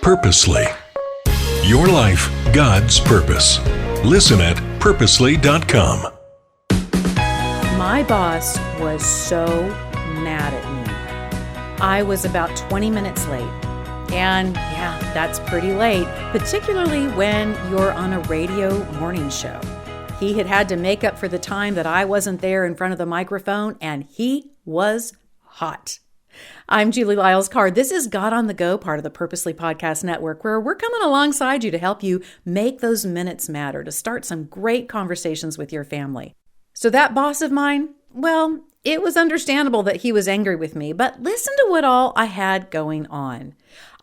Purposely. Your life, God's purpose. Listen at purposely.com. My boss was so mad at me. I was about 20 minutes late. And yeah, that's pretty late, particularly when you're on a radio morning show. He had to make up for the time that I wasn't there in front of the microphone, and he was hot. I'm Julie Lyles Card. This is God on the Go, part of the Purposely Podcast Network, where we're coming alongside you to help you make those minutes matter, to start some great conversations with your family. So that boss of mine, well, it was understandable that he was angry with me, but listen to what all I had going on.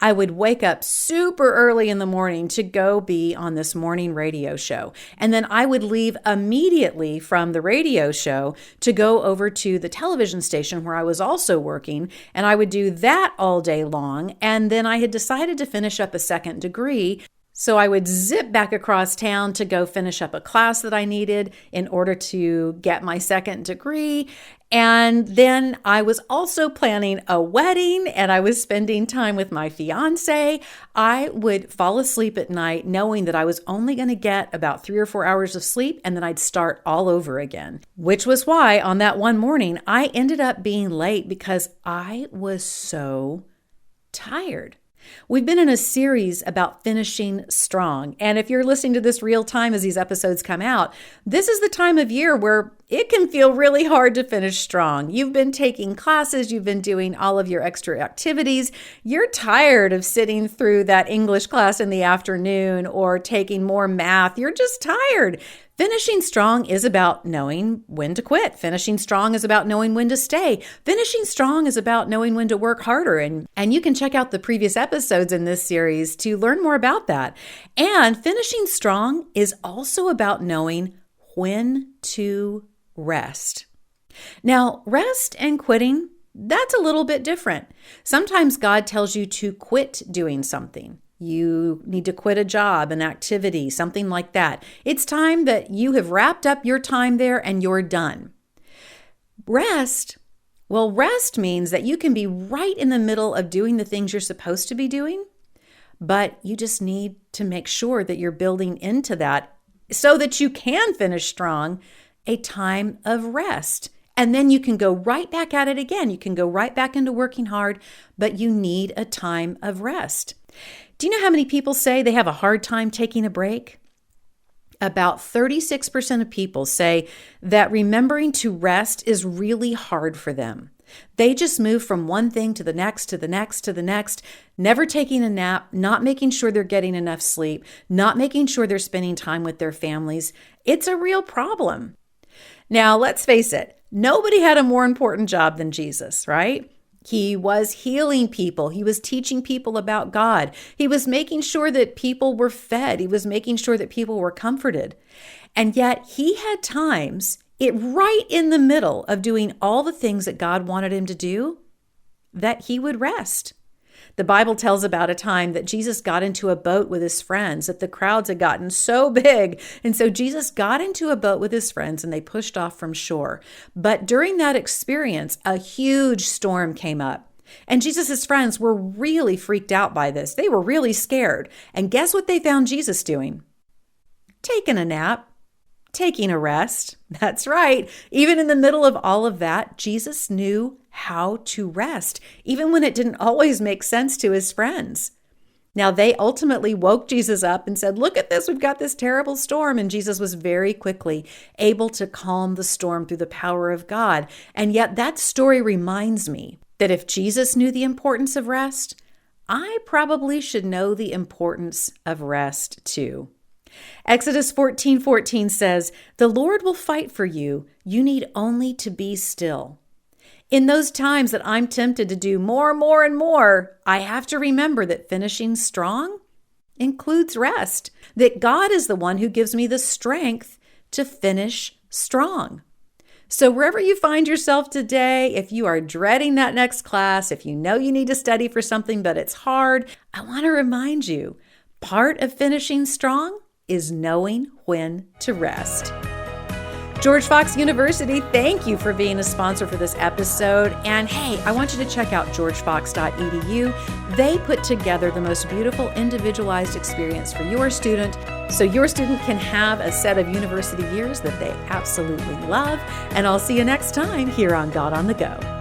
I would wake up super early in the morning to go be on this morning radio show. And then I would leave immediately from the radio show to go over to the television station where I was also working. And I would do that all day long. And then I had decided to finish up a second degree. So I would zip back across town to go finish up a class that I needed in order to get my second degree. And then I was also planning a wedding and I was spending time with my fiance. I would fall asleep at night knowing that I was only going to get about 3 or 4 hours of sleep and then I'd start all over again. Which was why on that one morning, I ended up being late because I was so tired. We've been in a series about finishing strong. And if you're listening to this real time as these episodes come out, this is the time of year where it can feel really hard to finish strong. You've been taking classes, you've been doing all of your extra activities. You're tired of sitting through that English class in the afternoon or taking more math. You're just tired. Finishing strong is about knowing when to quit. Finishing strong is about knowing when to stay. Finishing strong is about knowing when to work harder. And you can check out the previous episodes in this series to learn more about that. And finishing strong is also about knowing when to rest. Now, rest and quitting, that's a little bit different. Sometimes God tells you to quit doing something. You need to quit a job, an activity, something like that. It's time that you have wrapped up your time there and you're done. Rest means that you can be right in the middle of doing the things you're supposed to be doing, but you just need to make sure that you're building into that so that you can finish strong a time of rest. And then you can go right back at it again. You can go right back into working hard, but you need a time of rest. Do you know how many people say they have a hard time taking a break? About 36% of people say that remembering to rest is really hard for them. They just move from one thing to the next, to the next, to the next, never taking a nap, not making sure they're getting enough sleep, not making sure they're spending time with their families. It's a real problem. Now, let's face it, nobody had a more important job than Jesus, right? He was healing people. He was teaching people about God. He was making sure that people were fed. He was making sure that people were comforted. And yet he had times, right in the middle of doing all the things that God wanted him to do, that he would rest. The Bible tells about a time that Jesus got into a boat with his friends, that the crowds had gotten so big. And so Jesus got into a boat with his friends and they pushed off from shore. But during that experience, a huge storm came up. And Jesus' friends were really freaked out by this. They were really scared. And guess what they found Jesus doing? Taking a nap. Taking a rest. That's right. Even in the middle of all of that, Jesus knew how to rest, even when it didn't always make sense to his friends. Now, they ultimately woke Jesus up and said, look at this, we've got this terrible storm. And Jesus was very quickly able to calm the storm through the power of God. And yet that story reminds me that if Jesus knew the importance of rest, I probably should know the importance of rest too. Exodus 14:14 says, "The Lord will fight for you. You need only to be still." In those times that I'm tempted to do more and more, I have to remember that finishing strong includes rest, that God is the one who gives me the strength to finish strong. So wherever you find yourself today, if you are dreading that next class, if you know you need to study for something but it's hard, I want to remind you, part of finishing strong is knowing when to rest. George Fox University, thank you for being a sponsor for this episode. And hey, I want you to check out georgefox.edu. They put together the most beautiful individualized experience for your student, so your student can have a set of university years that they absolutely love. And I'll see you next time here on God on the Go.